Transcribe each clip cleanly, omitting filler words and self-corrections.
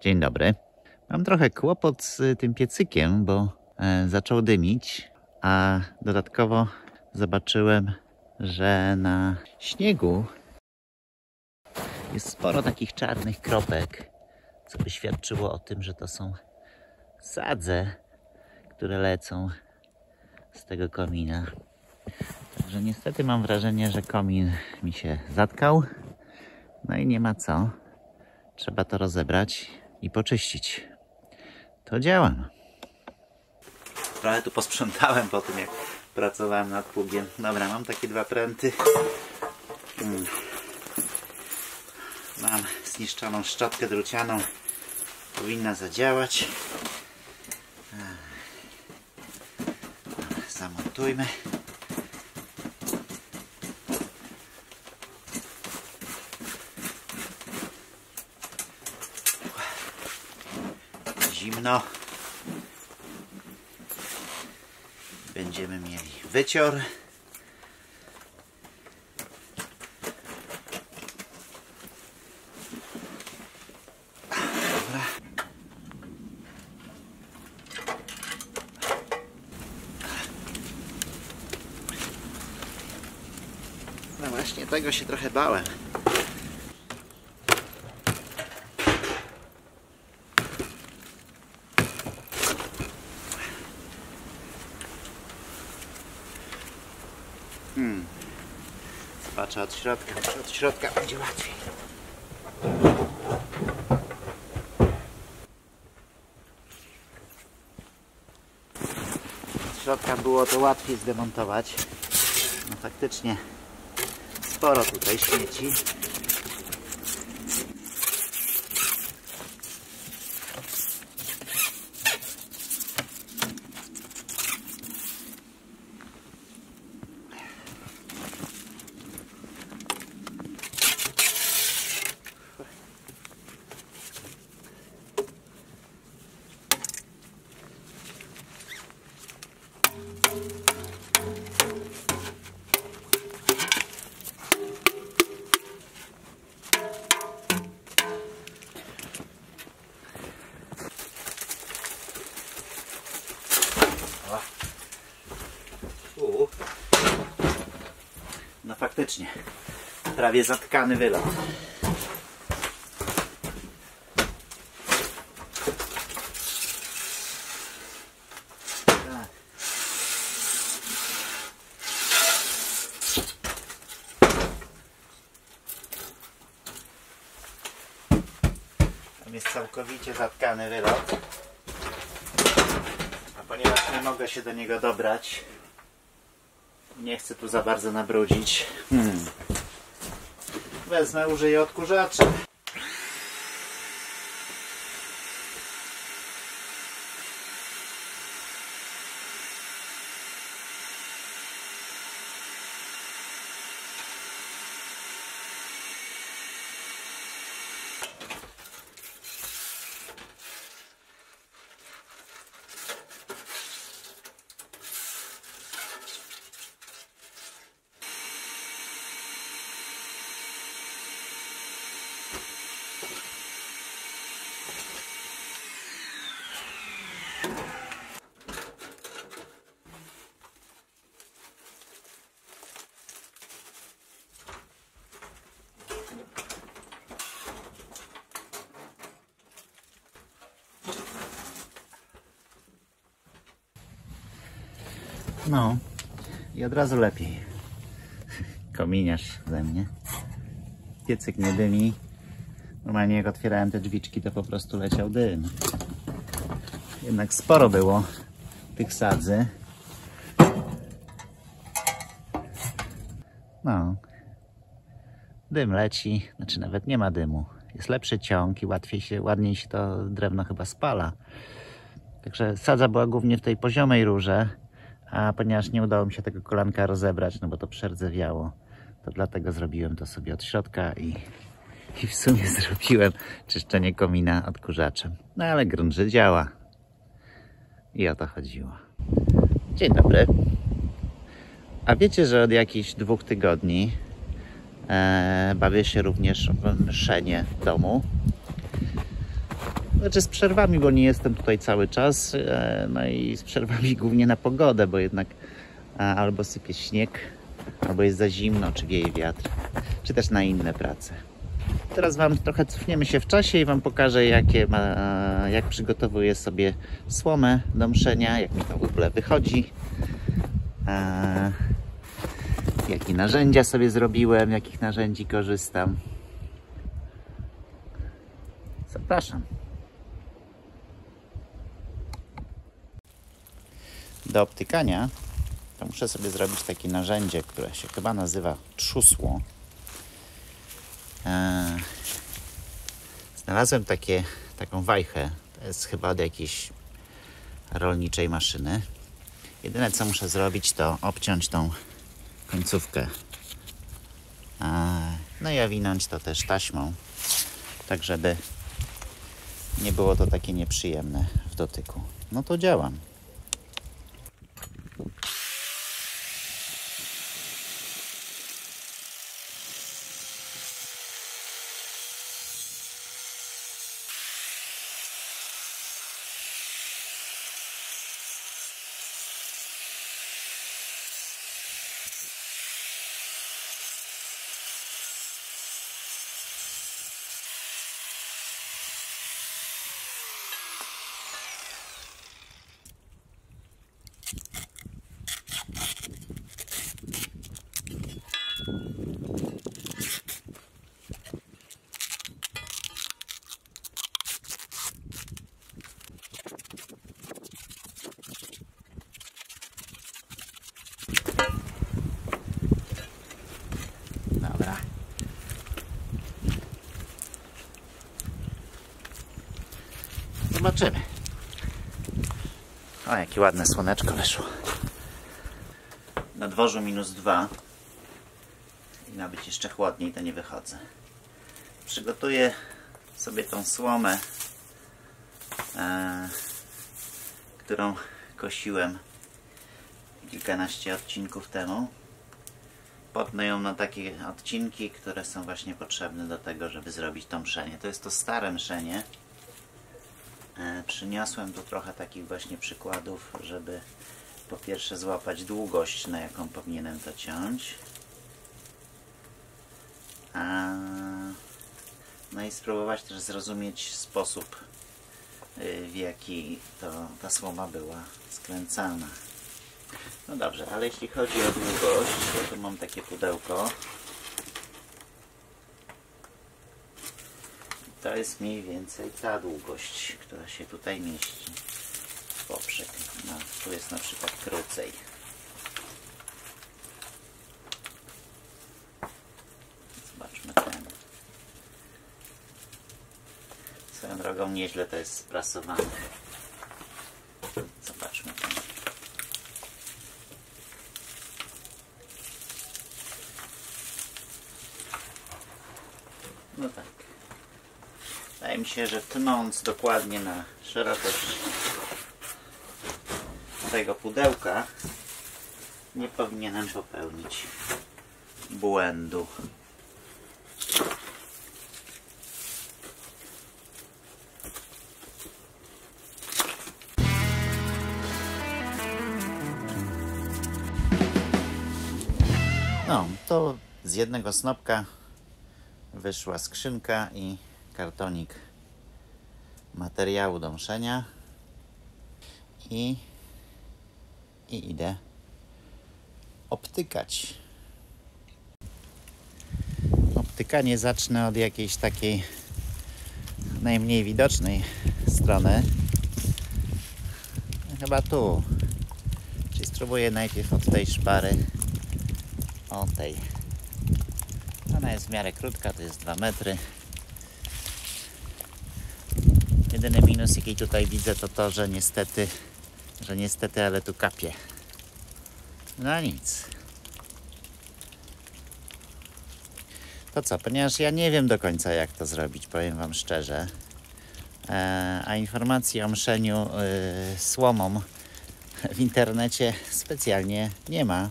Dzień dobry. Mam trochę kłopot z tym piecykiem, bo zaczął dymić, a dodatkowo zobaczyłem, że na śniegu jest sporo takich czarnych kropek, co by świadczyło o tym, że to są sadze, które lecą z tego komina. Także niestety mam wrażenie, że komin mi się zatkał. No i nie ma co. Trzeba to rozebrać i poczyścić. To działam. Trochę tu posprzątałem po tym, jak pracowałem nad pługiem. Dobra, mam takie dwa pręty. Mam zniszczoną szczotkę drucianą. Powinna zadziałać. Zamontujmy. Zimno. Będziemy mieli wycior. Dobra. No właśnie, tego się trochę bałem. Zobaczę od środka, może od środka będzie łatwiej. Od środka było to łatwiej zdemontować. No faktycznie sporo tutaj śmieci. No faktycznie, prawie zatkany wylot. Tak. Tam jest całkowicie zatkany wylot. A ponieważ nie mogę się do niego dobrać, nie chcę tu za bardzo nabrudzić. Wezmę, użyję odkurzacza. No i od razu lepiej. Kominiarz ze mnie. Piecyk nie dymi. Normalnie jak otwierałem te drzwiczki, to po prostu leciał dym. Jednak sporo było tych sadzy. No. Dym leci, znaczy nawet nie ma dymu. Jest lepszy ciąg i ładniej się to drewno chyba spala. Także sadza była głównie w tej poziomej rurze. A ponieważ nie udało mi się tego kolanka rozebrać, no bo to przerdzewiało, to dlatego zrobiłem to sobie od środka i w sumie zrobiłem czyszczenie komina odkurzaczem. No ale grunt, że działa. I o to chodziło. Dzień dobry. A wiecie, że od jakichś 2 tygodni bawię się również w mszenie w domu. Znaczy z przerwami, bo nie jestem tutaj cały czas, no i z przerwami głównie na pogodę, bo jednak albo sypie śnieg, albo jest za zimno, czy wieje wiatr, czy też na inne prace. Teraz Wam trochę cofniemy się w czasie i Wam pokażę, jak przygotowuję sobie słomę do mszenia, jak mi to w ogóle wychodzi, jakie narzędzia sobie zrobiłem, jakich narzędzi korzystam. Zapraszam. Do obtykania to muszę sobie zrobić takie narzędzie, które się chyba nazywa trzusło. Znalazłem taką wajchę. To jest chyba od jakiejś rolniczej maszyny. Jedyne co muszę zrobić, to obciąć tą końcówkę. No i owinąć to też taśmą, tak żeby nie było to takie nieprzyjemne w dotyku. No to działam. Dobra. Zobaczymy. O, jakie ładne słoneczko wyszło. Na dworzu -2 i ma być jeszcze chłodniej, to nie wychodzę. Przygotuję sobie tą słomę, którą kosiłem kilkanaście odcinków temu. Potnę ją na takie odcinki, które są właśnie potrzebne do tego, żeby zrobić to mszenie. To jest to stare mszenie. Przyniosłem tu trochę takich właśnie przykładów, żeby po pierwsze złapać długość, na jaką powinienem to ciąć. No i spróbować też zrozumieć sposób, w jaki ta słoma była skręcana. No dobrze, ale jeśli chodzi o długość, to tu mam takie pudełko. To jest mniej więcej ta długość, która się tutaj mieści w poprzek. No, tu jest na przykład krócej. Zobaczmy ten. Swoją drogą nieźle to jest sprasowane. Zobaczmy ten. No tak. Wydaje mi się, że tnąc dokładnie na szerokość tego pudełka nie powinienem popełnić błędu. No, to z jednego snopka wyszła skrzynka i kartonik materiału do mszenia i idę obtykać. Obtykanie zacznę od jakiejś takiej najmniej widocznej strony. Chyba tu. Czyli spróbuję najpierw od tej szpary. O tej. Ona jest w miarę krótka, to jest 2 metry. Jedyny minus, jaki tutaj widzę, to że niestety, ale tu kapie. No nic. To co, ponieważ ja nie wiem do końca, jak to zrobić, powiem Wam szczerze, a informacji o mszeniu słomą w internecie specjalnie nie ma,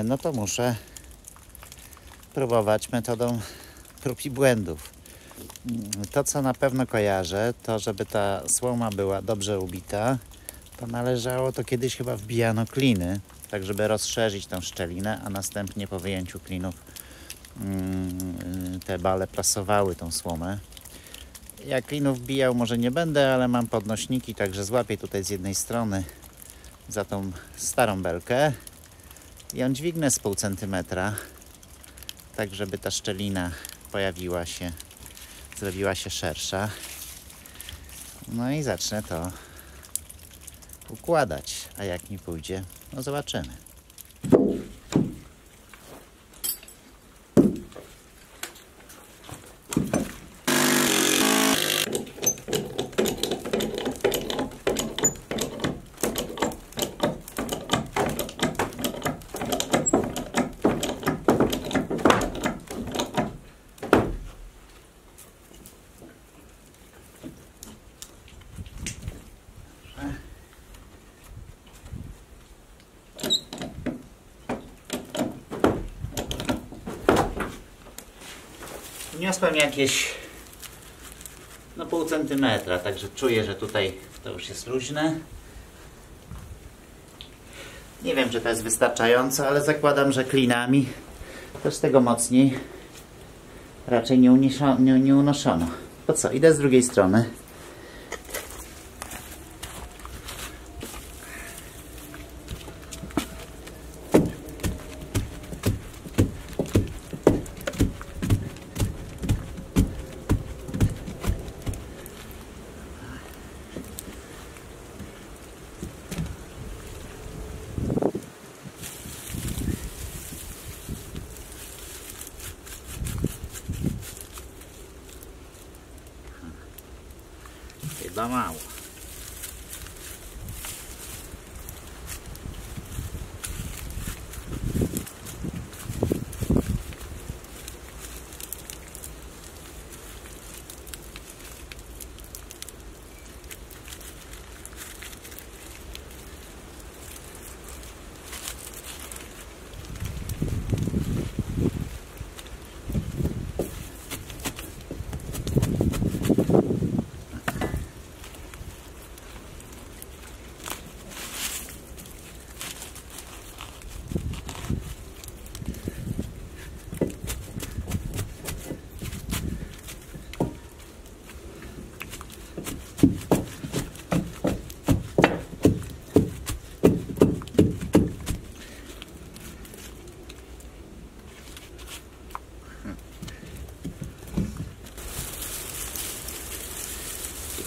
no to muszę próbować metodą prób i błędów. To, co na pewno kojarzę, to żeby ta słoma była dobrze ubita, to należało, to kiedyś chyba wbijano kliny, tak żeby rozszerzyć tą szczelinę, a następnie po wyjęciu klinów te bale prasowały tą słomę. Ja klinów wbijał może nie będę, ale mam podnośniki, także złapię tutaj z jednej strony za tą starą belkę i ją dźwignę z pół centymetra, tak żeby ta szczelina pojawiła się, zrobiła się szersza. No i zacznę to układać, a jak mi pójdzie, no zobaczymy. Wniosłem jakieś pół centymetra, także czuję, że tutaj to już jest luźne. Nie wiem, czy to jest wystarczająco, ale zakładam, że klinami też tego mocniej raczej nie unoszono. To co, idę z drugiej strony. Chyba mało.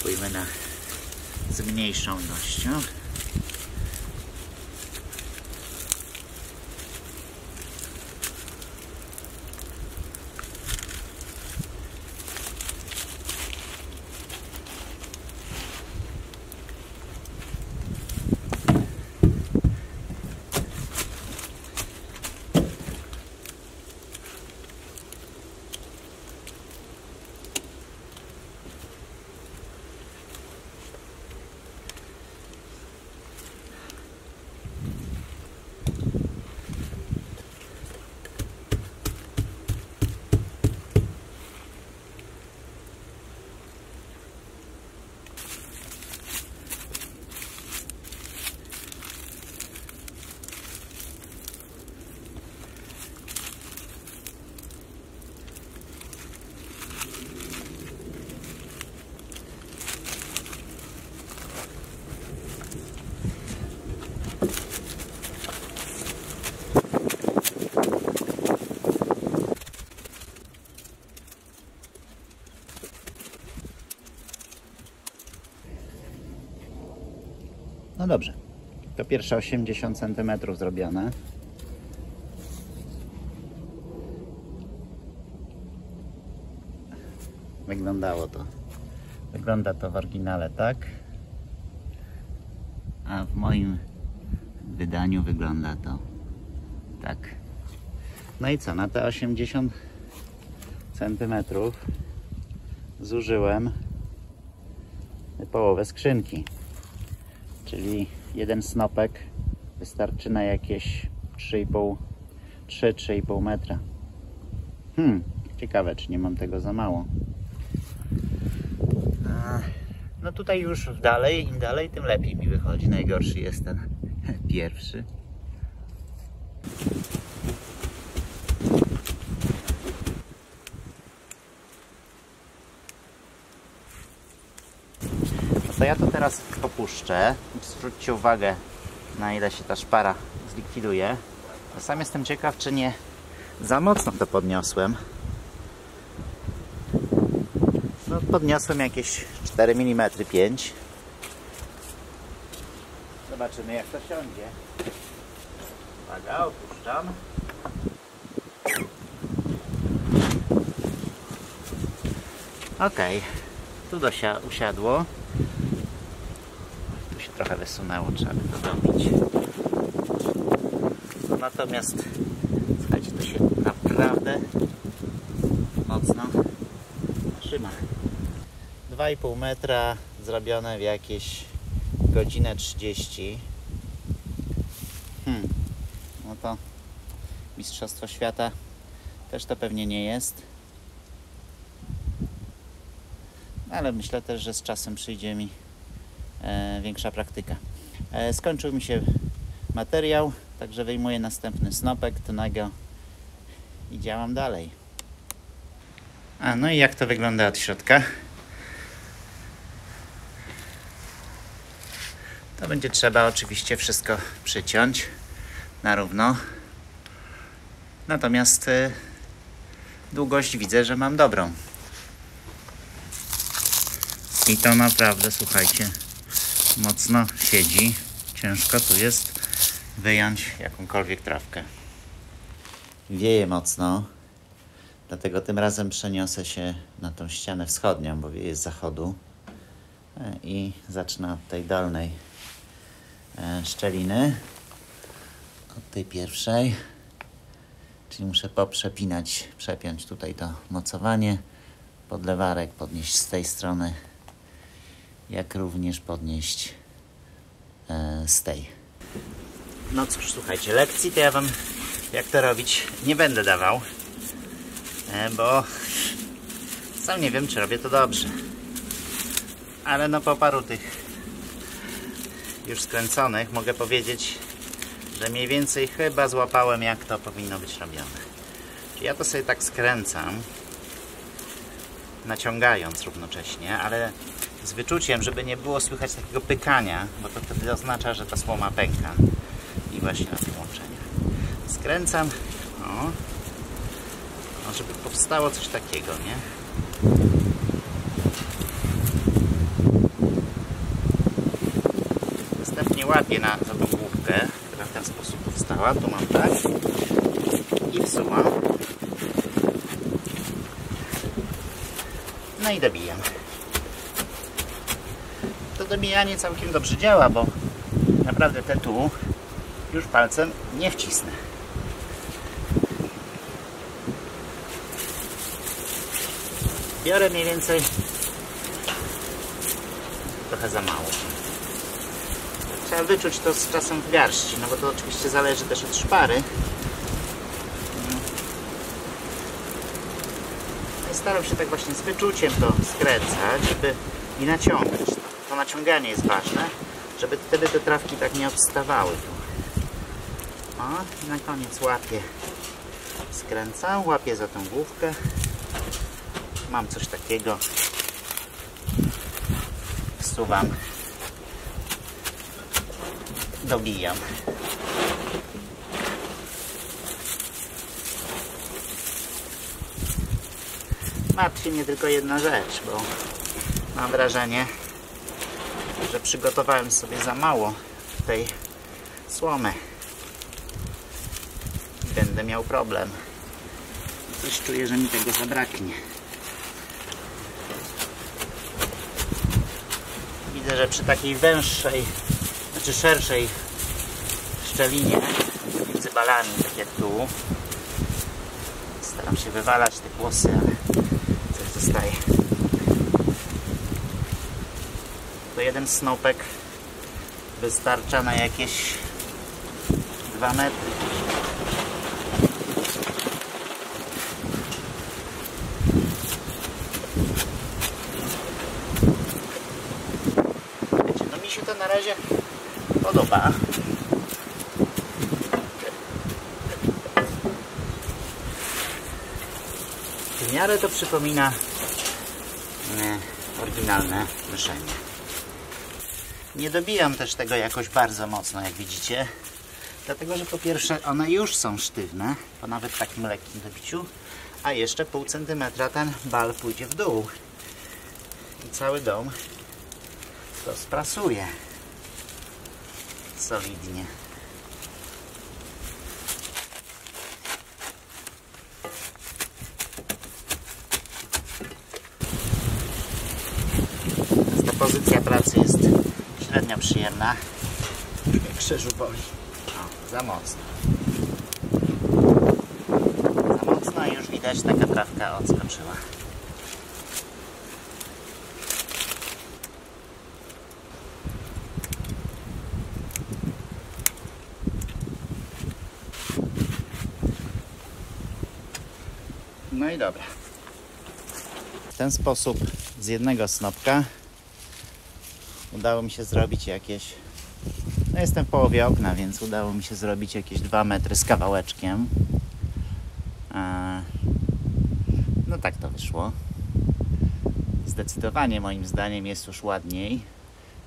Spróbujmy z mniejszą ilością. No dobrze, to pierwsze 80 cm zrobione. Wygląda to w oryginale tak, a w moim wydaniu wygląda to tak. No i co, na te 80 cm zużyłem połowę skrzynki. Czyli jeden snopek wystarczy na jakieś 3,5 metra. Ciekawe, czy nie mam tego za mało. tutaj już im dalej, tym lepiej mi wychodzi. Najgorszy jest ten pierwszy. No to ja to teraz popuszczę. Zwróćcie uwagę, na ile się ta szpara zlikwiduje. A sam jestem ciekaw, czy nie za mocno to podniosłem. No, podniosłem jakieś 4 mm 5. Zobaczymy, jak to siądzie. Uwaga, opuszczam. Ok, tu usiadło. Tu się trochę wysunęło, trzeba by to dobić. No, natomiast słuchajcie, to się naprawdę mocno trzyma. 2,5 metra zrobione w jakieś godzinę 30. No to Mistrzostwo Świata też to pewnie nie jest. Ale myślę też, że z czasem przyjdzie mi większa praktyka. Skończył mi się materiał, także wyjmuję następny snopek tunego i działam dalej. No i jak to wygląda od środka? To będzie trzeba oczywiście wszystko przyciąć na równo. Natomiast długość widzę, że mam dobrą. I to naprawdę, słuchajcie, mocno siedzi. Ciężko tu jest wyjąć jakąkolwiek trawkę. Wieje mocno, dlatego tym razem przeniosę się na tą ścianę wschodnią, bo wieje z zachodu. I zacznę od tej dolnej szczeliny, od tej pierwszej. Czyli muszę przepiąć tutaj to mocowanie, podlewarek podnieść z tej strony, jak również podnieść z tej. No cóż, słuchajcie, lekcji to ja wam jak to robić nie będę dawał, bo sam nie wiem, czy robię to dobrze. Ale no po paru tych już skręconych mogę powiedzieć, że mniej więcej chyba złapałem, jak to powinno być robione. Czyli ja to sobie tak skręcam, naciągając równocześnie, ale z wyczuciem, żeby nie było słychać takiego pykania, bo to wtedy oznacza, że ta słoma pęka. I właśnie na tym łączeniu. Skręcam, żeby powstało coś takiego, nie? Następnie łapię za tą główkę, która w ten sposób powstała. Tu mam tak i wsuwam. No i dobijam. To dobijanie całkiem dobrze działa, bo naprawdę te tu już palcem nie wcisnę. Biorę mniej więcej trochę za mało. Trzeba wyczuć to z czasem w garści, no bo to oczywiście zależy też od szpary. I staram się tak właśnie z wyczuciem to skręcać, żeby i naciągać. To naciąganie jest ważne, żeby wtedy te trawki tak nie odstawały tu. I na koniec łapię, skręcam, łapię za tą główkę. Mam coś takiego. Wsuwam. Dobijam. Martwi mnie tylko jedna rzecz, bo mam wrażenie, że przygotowałem sobie za mało tej słomy. Będę miał problem. Coś czuję, że mi tego zabraknie. Widzę, że przy takiej węższej, znaczy szerszej szczelinie między balami, tak jak tu, staram się wywalać te kłosy, ale coś zostaje. To jeden snopek wystarcza na jakieś 2 metry. na razie podoba. W miarę to przypomina oryginalne myszenie. Nie dobijam też tego jakoś bardzo mocno, jak widzicie, dlatego że po pierwsze one już są sztywne po nawet takim lekkim dobiciu, a jeszcze pół centymetra ten bal pójdzie w dół i cały dom to sprasuje solidnie. Ta pozycja pracy jest średnio przyjemna. Krzyżu boli. O, za mocno. Za mocno i już widać, taka trawka odskoczyła. No i dobra. W ten sposób z jednego snopka udało mi się zrobić jakieś... No jestem w połowie okna, więc udało mi się zrobić jakieś 2 metry z kawałeczkiem. No tak to wyszło. Zdecydowanie moim zdaniem jest już ładniej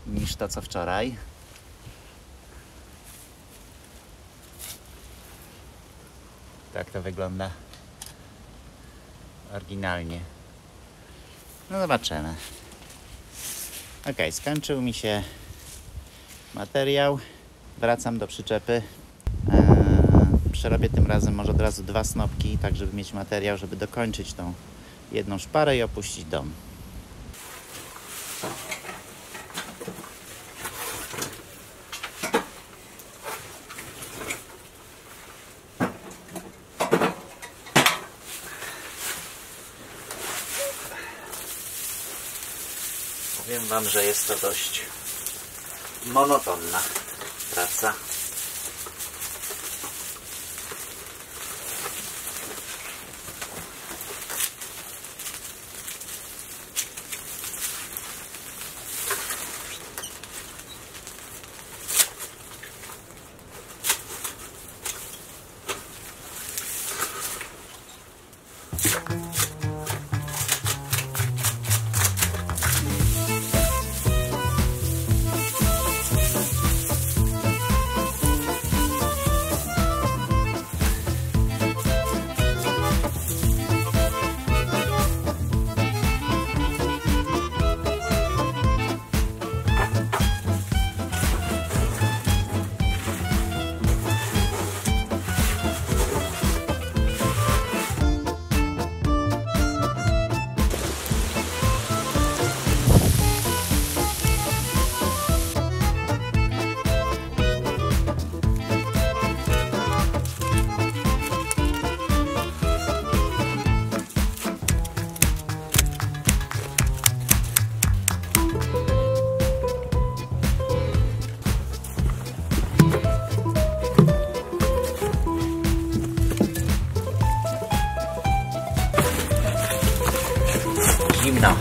niż to co wczoraj. Tak to wygląda oryginalnie. No zobaczymy. Ok, skończył mi się materiał. Wracam do przyczepy. Przerobię tym razem może od razu 2 snopki, tak żeby mieć materiał, żeby dokończyć tą jedną szparę i opuścić dom. Powiem wam, że jest to dość monotonna praca. Zimno.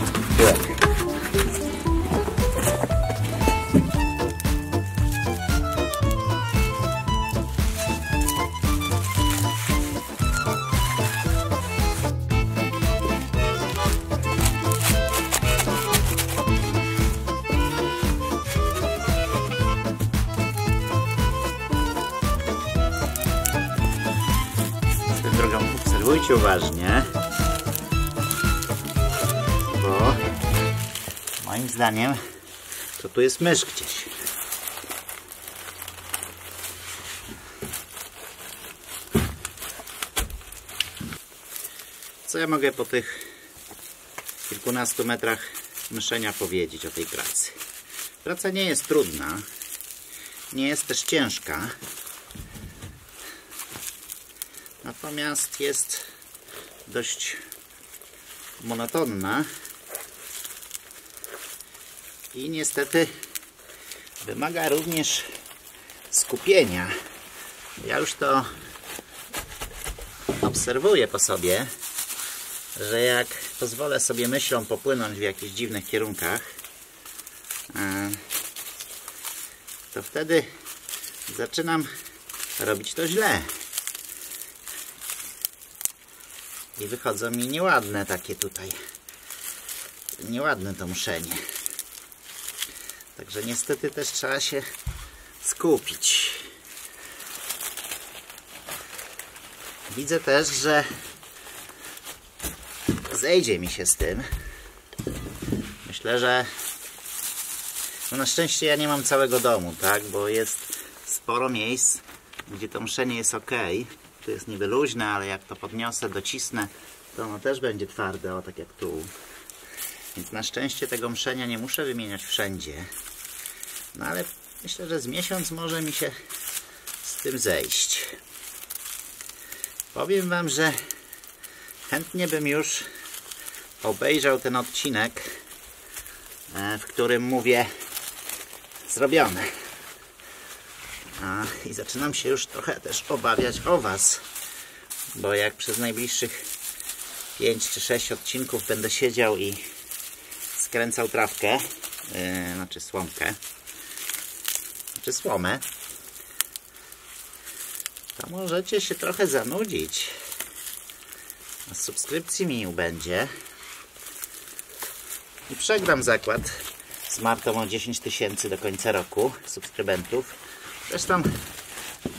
Swoją drogą obserwujcie uważnie. Bo moim zdaniem to tu jest mysz gdzieś. Co ja mogę po tych kilkunastu metrach myszenia powiedzieć o tej pracy? Praca nie jest trudna, nie jest też ciężka, natomiast jest dość monotonna i niestety wymaga również skupienia. Ja już to obserwuję po sobie, że jak pozwolę sobie myślą popłynąć w jakichś dziwnych kierunkach, to wtedy zaczynam robić to źle. I wychodzą mi nieładne takie tutaj. Nieładne to mszenie. Także niestety też trzeba się skupić. Widzę też, że zejdzie mi się z tym. Myślę, że no na szczęście ja nie mam całego domu, tak? Bo jest sporo miejsc, gdzie to mszenie jest ok. Tu jest niby luźne, ale jak to podniosę, docisnę, to ono też będzie twarde, o tak jak tu. Więc na szczęście tego mszenia nie muszę wymieniać wszędzie. No ale myślę, że z miesiąc może mi się z tym zejść. Powiem wam, że chętnie bym już obejrzał ten odcinek, w którym mówię zrobione. I zaczynam się już trochę też obawiać o was, bo jak przez najbliższych 5 czy 6 odcinków będę siedział i skręcał trawkę, znaczy słomkę, znaczy słomę, to możecie się trochę zanudzić. A z subskrypcji mi ubędzie i przegram zakład z Martą o 10 000 do końca roku subskrybentów. Zresztą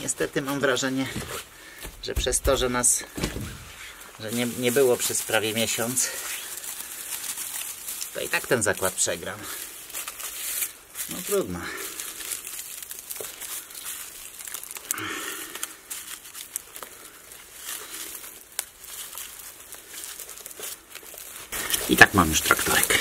niestety mam wrażenie, że przez to, że nas nie było przez prawie miesiąc, to i tak ten zakład przegram. No trudno. I tak mam już traktorek.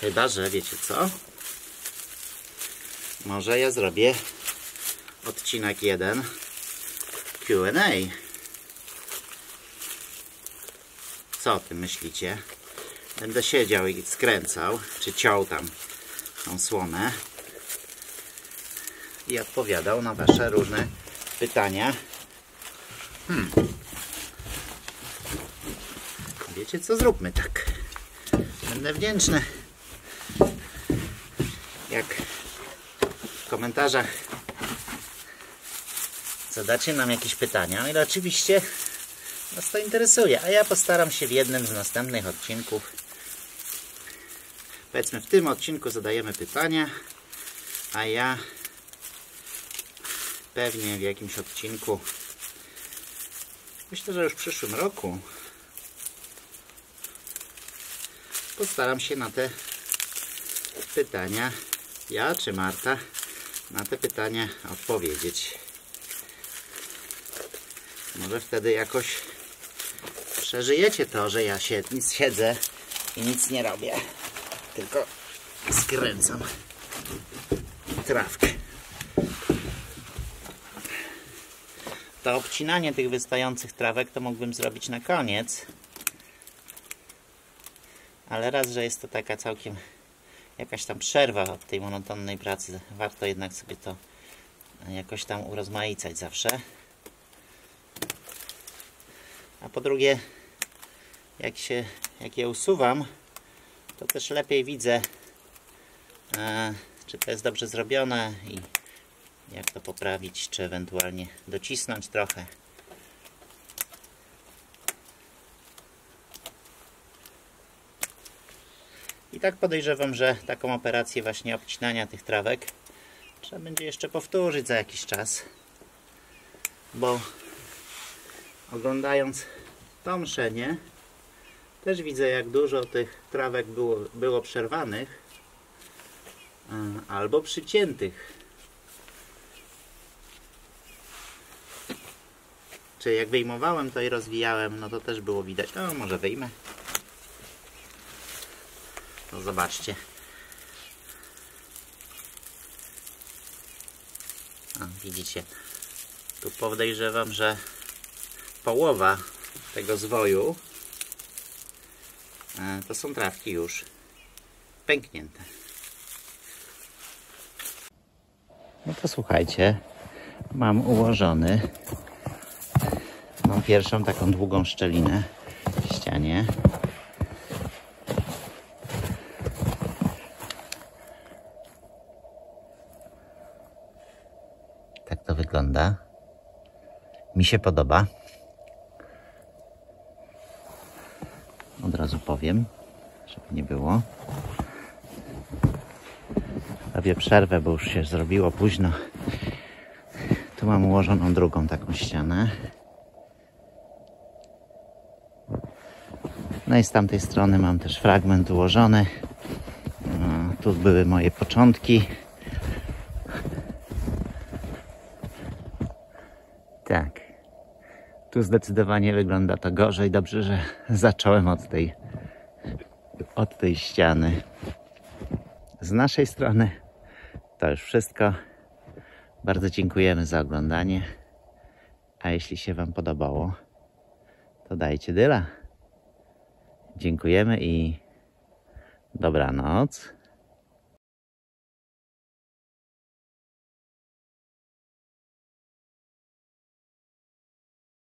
Chyba że wiecie co? Może ja zrobię odcinek 1 Q&A. Co o tym myślicie? Będę siedział i skręcał, czy ciął tam tą słomę i odpowiadał na wasze różne pytania. Wiecie co? Zróbmy tak. Będę wdzięczny, jak w komentarzach zadacie nam jakieś pytania, ale oczywiście nas to interesuje, a ja postaram się w jednym z następnych odcinków, powiedzmy w tym odcinku zadajemy pytania, a ja pewnie w jakimś odcinku, myślę, że już w przyszłym roku, postaram się na te pytania, ja czy Marta, na te pytania odpowiedzieć. Może wtedy jakoś przeżyjecie to, że ja siedzę i nic nie robię, tylko skręcam trawkę. To obcinanie tych wystających trawek to mógłbym zrobić na koniec, ale raz, że jest to taka całkiem jakaś tam przerwa od tej monotonnej pracy, warto jednak sobie to jakoś tam urozmaicać zawsze. A po drugie, jak je usuwam, to też lepiej widzę, czy to jest dobrze zrobione i jak to poprawić, czy ewentualnie docisnąć trochę. I tak podejrzewam, że taką operację właśnie obcinania tych trawek trzeba będzie jeszcze powtórzyć za jakiś czas, bo oglądając to mszenie też widzę, jak dużo tych trawek było przerwanych albo przyciętych. Czy jak wyjmowałem to i rozwijałem, no to też było widać. O, może wyjmę. No zobaczcie. Widzicie, tu podejrzewam, że połowa tego zwoju to są trawki już pęknięte. No to słuchajcie, mam ułożony, mam pierwszą taką długą szczelinę w ścianie. Tak to wygląda. Mi się podoba. Od razu powiem, żeby nie było. Robię przerwę, bo już się zrobiło późno. Tu mam ułożoną drugą taką ścianę. No i z tamtej strony mam też fragment ułożony. Tu były moje początki. Tak. Tu zdecydowanie wygląda to gorzej. Dobrze, że zacząłem od tej ściany. Z naszej strony to już wszystko. Bardzo dziękujemy za oglądanie. A jeśli się Wam podobało, to dajcie dyla. Dziękujemy i dobranoc.